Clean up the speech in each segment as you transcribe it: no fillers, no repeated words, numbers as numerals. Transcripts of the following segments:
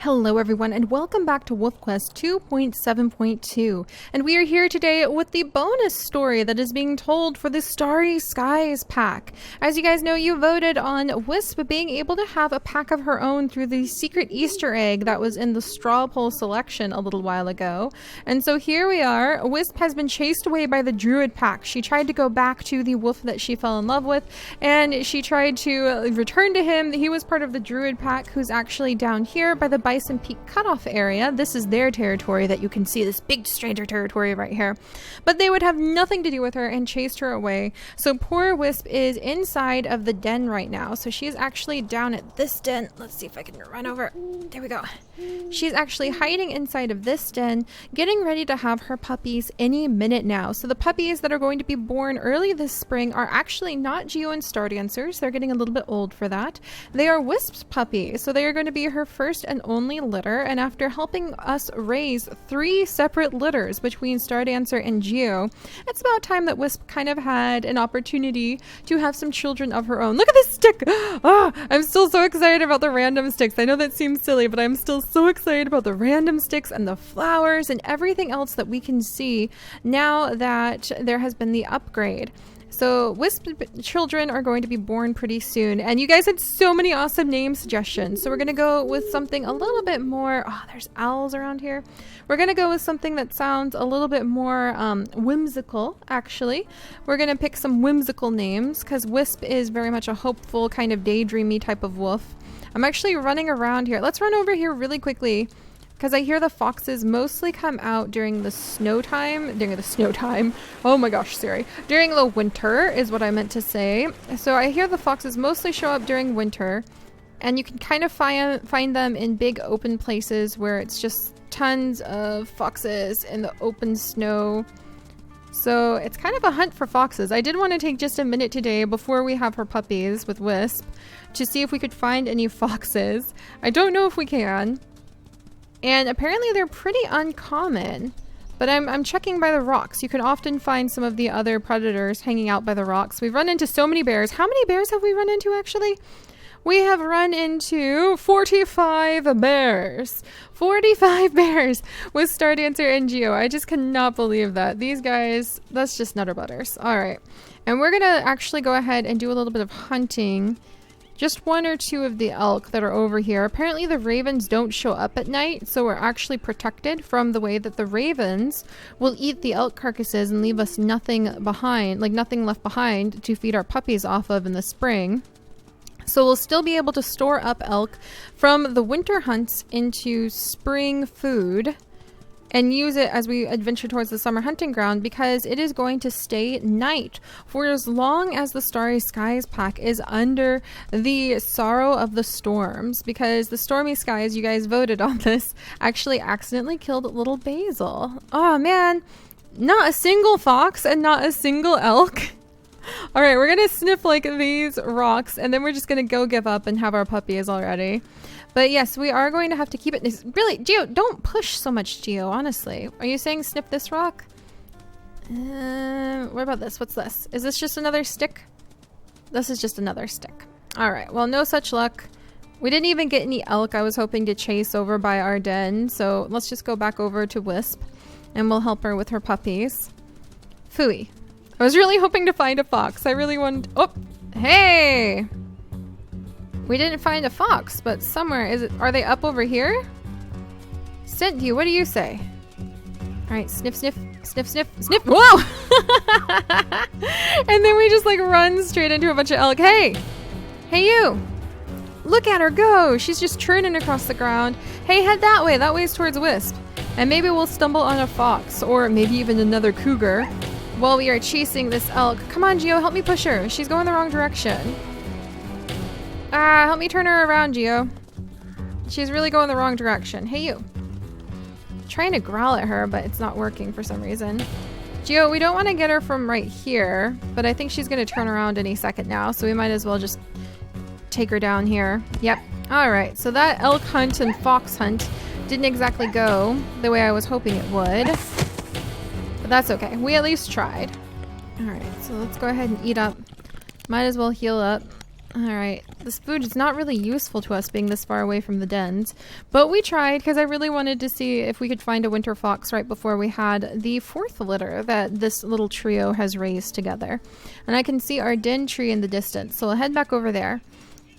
Hello everyone and welcome back to WolfQuest 2.7.2, and we are here today with the bonus story that is being told for the Starry Skies pack. As you guys know, you voted on Wisp being able to have a pack of her own through the secret Easter egg that was in the straw poll selection a little while ago. And so here we are. Wisp has been chased away by the Druid pack. She tried to go back to the wolf that she fell in love with, and she tried to return to him. He was part of the Druid pack who's actually down here by the Bison Peak cutoff area. This is their territory that you can see, this big stranger territory right here. But they would have nothing to do with her and chased her away. So poor Wisp is inside of the den right now. So she's actually down at this den. Let's see if I can run over. There we go. She's actually hiding inside of this den, getting ready to have her puppies any minute now. So the puppies that are going to be born early this spring are actually not Geo and Star Dancers. They're getting a little bit old for that. They are Wisp's puppies. So they are going to be her first and only litter, and after helping us raise 3 separate litters between Star Dancer and Geo, it's about time that Wisp kind of had an opportunity to have some children of her own. Look at this stick! Oh, I'm still so excited about the random sticks. I know that seems silly, but I'm still so excited about the random sticks and the flowers and everything else that we can see now that there has been the upgrade. So Wisp children are going to be born pretty soon, and you guys had so many awesome name suggestions. So we're going to go with something a little bit more, oh, there's owls around here. We're going to go with something that sounds a little bit more whimsical, actually. We're going to pick some whimsical names because Wisp is very much a hopeful, kind of daydreamy type of wolf. I'm actually running around here. Let's run over here really quickly, because I hear the foxes mostly come out during the snow time. Oh my gosh, Seri. During the winter is what I meant to say. So I hear the foxes mostly show up during winter, and you can kind of find them in big open places where it's just tons of foxes in the open snow. So it's kind of a hunt for foxes. I did want to take just a minute today before we have her puppies with Wisp to see if we could find any foxes. I don't know if we can. And apparently they're pretty uncommon, but I'm checking by the rocks. You can often find some of the other predators hanging out by the rocks. We've run into so many bears. How many bears have we run into, actually? We have run into 45 bears. 45 bears with Star Dancer and Geo. I just cannot believe that. These guys, that's just nutter butters. All right. And we're going to actually go ahead and do a little bit of hunting. Just 1 or 2 of the elk that are over here. Apparently the ravens don't show up at night, so we're actually protected from the way that the ravens will eat the elk carcasses and leave us nothing behind, like nothing left behind to feed our puppies off of in the spring. So we'll still be able to store up elk from the winter hunts into spring food and use it as we adventure towards the summer hunting ground, because it is going to stay night for as long as the Starry Skies pack is under the sorrow of the storms, because the stormy skies, you guys voted on this, actually accidentally killed little Basil. Oh man, not a single fox and not a single elk. All right, we're gonna sniff like these rocks and then we're just gonna go give up and have our puppies already. But yes, we are going to have to keep it. Really, Geo, don't push so much, Geo, honestly. Are you saying sniff this rock? What about this? What's this? Is this just another stick? This is just another stick. All right, well, no such luck. We didn't even get any elk I was hoping to chase over by our den. So let's just go back over to Wisp and we'll help her with her puppies. Phooey. I was really hoping to find a fox. I really wanted... Oh, hey! We didn't find a fox, but somewhere is it? Are they up over here? Cynthia, what do you say? All right, sniff, sniff, sniff, sniff, sniff. Whoa! And then we just like run straight into a bunch of elk. Hey, hey you! Look at her go! She's just churning across the ground. Hey, head that way. That way is towards Wisp, and maybe we'll stumble on a fox or maybe even another cougar while we are chasing this elk. Come on, Geo, help me push her. She's going the wrong direction. Help me turn her around, Geo. She's really going the wrong direction. Hey, you. Trying to growl at her, but it's not working for some reason. Geo, we don't want to get her from right here, but I think she's going to turn around any second now, so we might as well just take her down here. Yep. All right, so that elk hunt and fox hunt didn't exactly go the way I was hoping it would, but that's okay. We at least tried. All right, so let's go ahead and eat up. Might as well heal up. Alright, this food is not really useful to us being this far away from the dens, but we tried because I really wanted to see if we could find a winter fox right before we had the 4th litter that this little trio has raised together. And I can see our den tree in the distance, so I'll head back over there.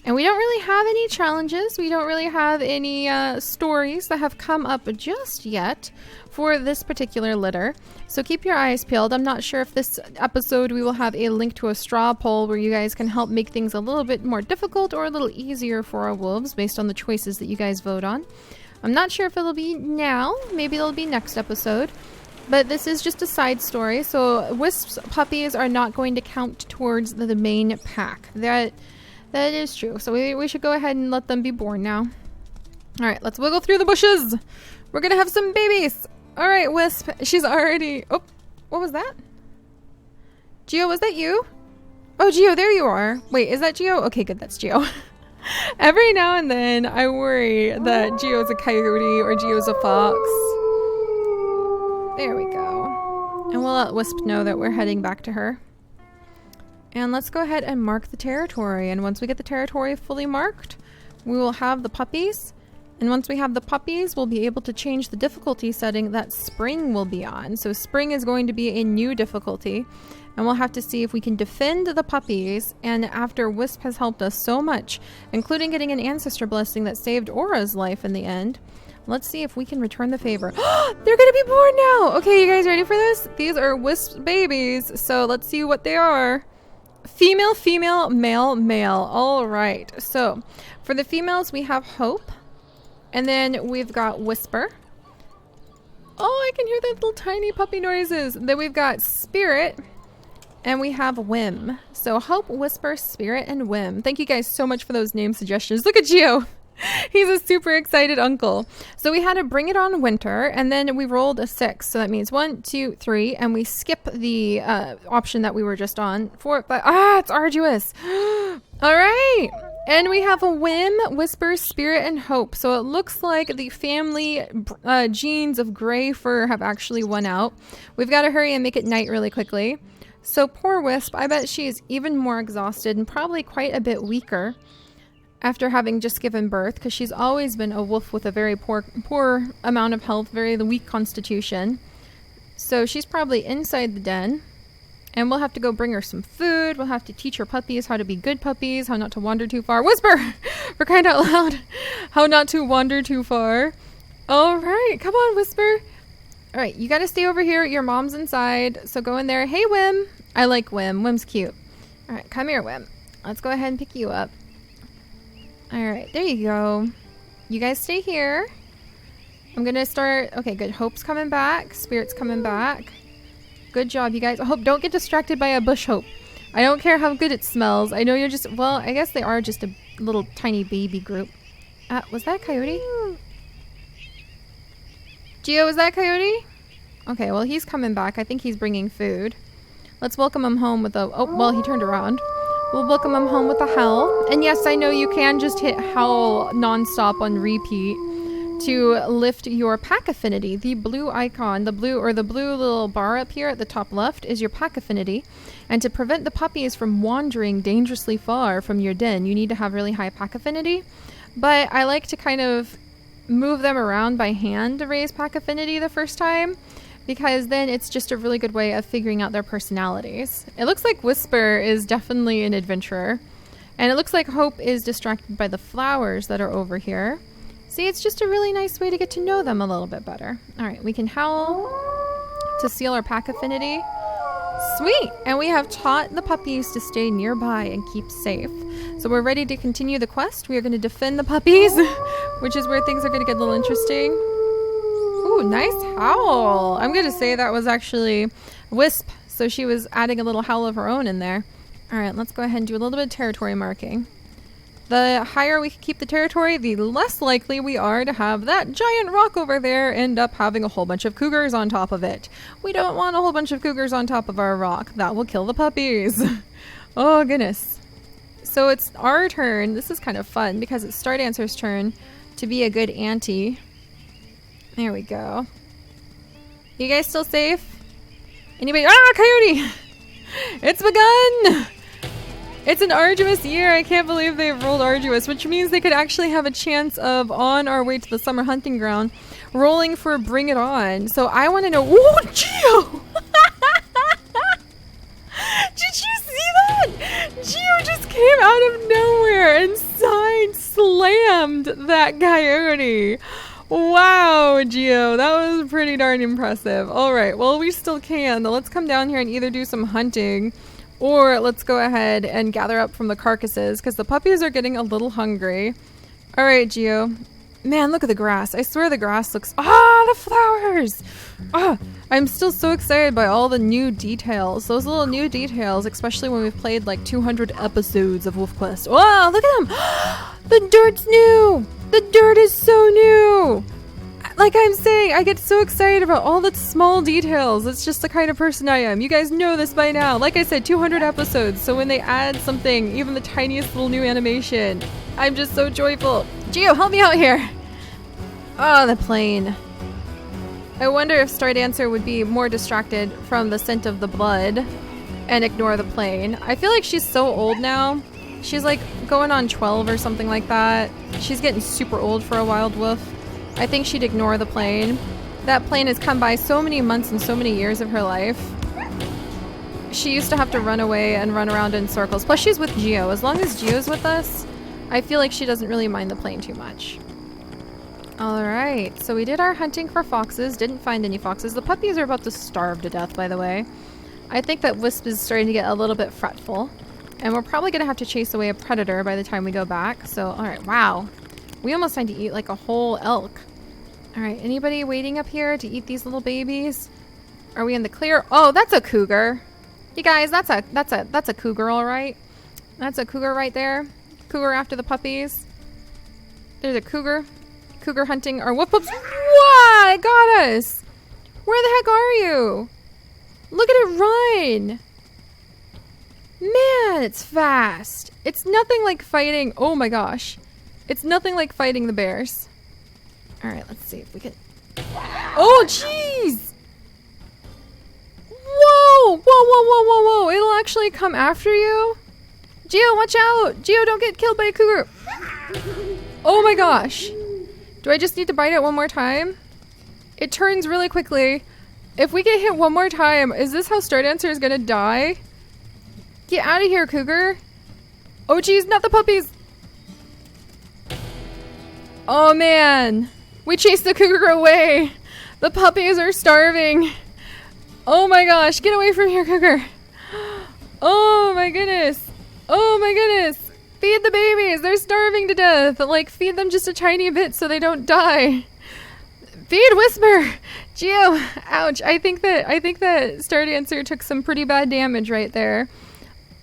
And we don't really have any challenges, we don't really have any stories that have come up just yet for this particular litter. So keep your eyes peeled. I'm not sure if this episode we will have a link to a straw poll where you guys can help make things a little bit more difficult or a little easier for our wolves based on the choices that you guys vote on. I'm not sure if it'll be now, maybe it'll be next episode. But this is just a side story, so Wisp's puppies are not going to count towards the main pack. That is true. So we should go ahead and let them be born now. Alright, let's wiggle through the bushes. We're gonna have some babies. Alright, Wisp. She's already... Oh, what was that? Geo, was that you? Oh, Geo, there you are. Wait, is that Geo? Okay, good, that's Geo. Every now and then, I worry that Geo's a coyote or Geo's a fox. There we go. And we'll let Wisp know that we're heading back to her. And let's go ahead and mark the territory. And once we get the territory fully marked, we will have the puppies. And once we have the puppies, we'll be able to change the difficulty setting that spring will be on. So spring is going to be a new difficulty. And we'll have to see if we can defend the puppies. And after Wisp has helped us so much, including getting an ancestor blessing that saved Aura's life in the end, let's see if we can return the favor. They're gonna be born now! Okay, you guys ready for this? These are Wisp babies. So let's see what they are. Female, female, male, male. All right. So for the females, we have Hope. And then we've got Whisper. Oh, I can hear the little tiny puppy noises. Then we've got Spirit. And we have Whim. So Hope, Whisper, Spirit, and Whim. Thank you guys so much for those name suggestions. Look at Geo. He's a super excited uncle. So we had to bring it on winter, and then we rolled a 6. So that means 1, 2, 3, and we skip the option that we were just on for it. But it's arduous. All right. And we have a Whim, Whisper, Spirit, and Hope. So it looks like the family genes of gray fur have actually won out. We've got to hurry and make it night really quickly. So poor Wisp, I bet she is even more exhausted and probably quite a bit weaker after having just given birth, because she's always been a wolf with a very poor amount of health, very weak constitution. So she's probably inside the den, and we'll have to go bring her some food. We'll have to teach her puppies how to be good puppies, how not to wander too far. Whisper! For crying out loud. How not to wander too far. All right, come on, Whisper. All right, you got to stay over here. Your mom's inside, so go in there. Hey, Whim. I like Whim. Whim's cute. All right, come here, Whim. Let's go ahead and pick you up. Alright, there you go. You guys stay here. I'm gonna start... Okay, good. Hope's coming back. Spirit's coming back. Good job, you guys. Hope, don't get distracted by a bush, Hope. I don't care how good it smells. I know you're just... Well, I guess they are just a little tiny baby group. Was that a coyote? Geo, was that a coyote? Okay, well, he's coming back. I think he's bringing food. Let's welcome him home with a... Oh, well, he turned around. We'll welcome him home with a howl. And yes, I know you can just hit howl nonstop on repeat to lift your pack affinity. The blue icon, the blue little bar up here at the top left is your pack affinity. And to prevent the puppies from wandering dangerously far from your den, you need to have really high pack affinity. But I like to kind of move them around by hand to raise pack affinity the first time, because then it's just a really good way of figuring out their personalities. It looks like Whisper is definitely an adventurer. And it looks like Hope is distracted by the flowers that are over here. See, it's just a really nice way to get to know them a little bit better. All right, we can howl to seal our pack affinity. Sweet! And we have taught the puppies to stay nearby and keep safe. So we're ready to continue the quest. We are going to defend the puppies, which is where things are going to get a little interesting. Ooh, nice howl. I'm going to say that was actually Wisp. So she was adding a little howl of her own in there. All right, let's go ahead and do a little bit of territory marking. The higher we can keep the territory, the less likely we are to have that giant rock over there end up having a whole bunch of cougars on top of it. We don't want a whole bunch of cougars on top of our rock. That will kill the puppies. Oh, goodness. So it's our turn. This is kind of fun because it's Star Dancer's turn to be a good auntie. There we go. You guys still safe? Anybody? Ah, coyote! It's begun! It's an arduous year. I can't believe they've rolled arduous, which means they could actually have a chance of, on our way to the summer hunting ground, rolling for Bring It On. So I want to know. Ooh, Geo! Did you see that? Geo just came out of nowhere and slammed that coyote. Wow, Geo, that was pretty darn impressive. All right, well, we still can. Let's come down here and either do some hunting or let's go ahead and gather up from the carcasses because the puppies are getting a little hungry. All right, Geo. Man, look at the grass. I swear the grass looks... Ah, the flowers! Ah, I'm still so excited by all the new details. Those little new details, especially when we've played like 200 episodes of WolfQuest. Wow, look at them! The dirt's new! The dirt is so new! Like I'm saying, I get so excited about all the small details. It's just the kind of person I am. You guys know this by now. Like I said, 200 episodes. So when they add something, even the tiniest little new animation, I'm just so joyful. Geo, help me out here. Oh, the plane. I wonder if Stardancer would be more distracted from the scent of the blood and ignore the plane. I feel like she's so old now. She's like going on 12 or something like that. She's getting super old for a wild wolf. I think she'd ignore the plane. That plane has come by so many months and so many years of her life. She used to have to run away and run around in circles. Plus she's with Geo. As long as Geo's with us, I feel like she doesn't really mind the plane too much. Alright, so we did our hunting for foxes. Didn't find any foxes. The puppies are about to starve to death, by the way. I think that Wisp is starting to get a little bit fretful. And we're probably going to have to chase away a predator by the time we go back. So, alright, wow. We almost had to eat like a whole elk. Alright, anybody waiting up here to eat these little babies? Are we in the clear? Oh, that's a cougar. You guys, that's a cougar, alright? That's a cougar right there. Cougar after the puppies. There's a cougar. Cougar hunting our whoop whoops. What? It got us. Where the heck are you? Look at it run. Man, it's fast. It's nothing like fighting. Oh my gosh. It's nothing like fighting the bears. Alright, let's see if we can... Oh, jeez! Whoa! Whoa, whoa, whoa, whoa, whoa! It'll actually come after you? Geo, watch out! Geo, don't get killed by a cougar! Oh my gosh. Do I just need to bite it one more time? It turns really quickly. If we get hit one more time, is this how Stardancer is gonna die? Get out of here, cougar! Oh geez, not the puppies! Oh man! We chased the cougar away! The puppies are starving! Oh my gosh, get away from here, cougar! Oh my goodness! Oh my goodness! Feed the babies! They're starving to death! Like, feed them just a tiny bit so they don't die! Feed Whisper! Geo! Ouch! I think that Stardancer took some pretty bad damage right there.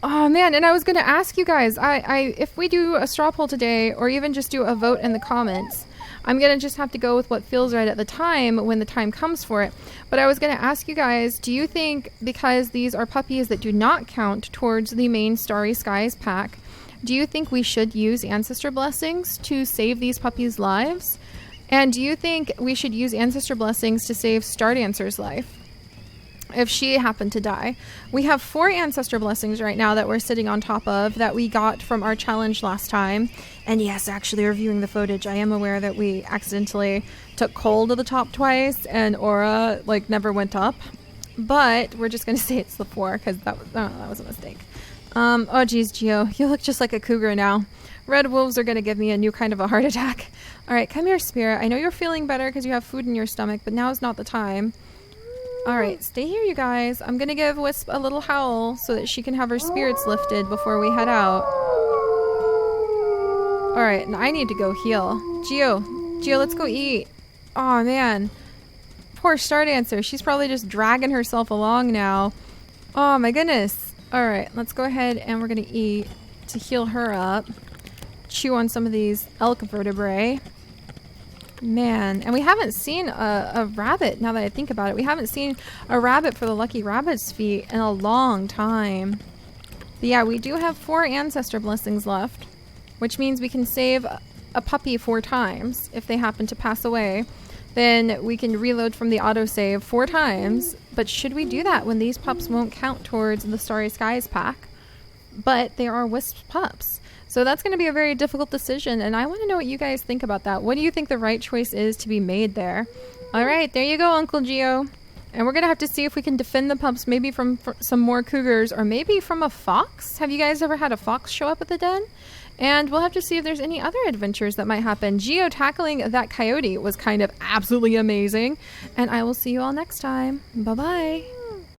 Oh man, and I was gonna ask you guys, if we do a straw poll today, or even just do a vote in the comments, I'm gonna just have to go with what feels right at the time when the time comes for it. But I was gonna ask you guys, do you think, because these are puppies that do not count towards the main Starry Skies pack, do you think we should use ancestor blessings to save these puppies' lives? And do you think we should use ancestor blessings to save Stardancer's life if she happened to die? We have 4 ancestor blessings right now that we're sitting on top of that we got from our challenge last time. And yes, actually reviewing the footage, I am aware that we accidentally took Cole to the top twice and Aura like never went up. But we're just gonna say it's the 4 because that was a mistake. Oh geez, Geo, you look just like a cougar now. Red wolves are gonna give me a new kind of a heart attack. Alright, come here, Spirit. I know you're feeling better because you have food in your stomach, but now is not the time. Alright, stay here, you guys. I'm gonna give Wisp a little howl so that she can have her spirits lifted before we head out. Alright, and I need to go heal. Geo, let's go eat. Aw, man. Poor Stardancer. She's probably just dragging herself along now. Oh, my goodness. Alright, let's go ahead and we're gonna eat to heal her up. Chew on some of these elk vertebrae. Man, and we haven't seen a rabbit, now that I think about it. We haven't seen a rabbit for the Lucky Rabbit's feet in a long time. But yeah, we do have 4 ancestor blessings left, which means we can save a puppy 4 times if they happen to pass away. Then we can reload from the autosave 4 times. But should we do that when these pups won't count towards the Starry Skies pack? but they are Wisp pups. So that's going to be a very difficult decision, and I want to know what you guys think about that. What do you think the right choice is to be made there? All right, there you go, Uncle Geo. And we're going to have to see if we can defend the pups, maybe from some more cougars, or maybe from a fox. Have you guys ever had a fox show up at the den? And we'll have to see if there's any other adventures that might happen. Geo tackling that coyote was kind of absolutely amazing. And I will see you all next time. Bye-bye.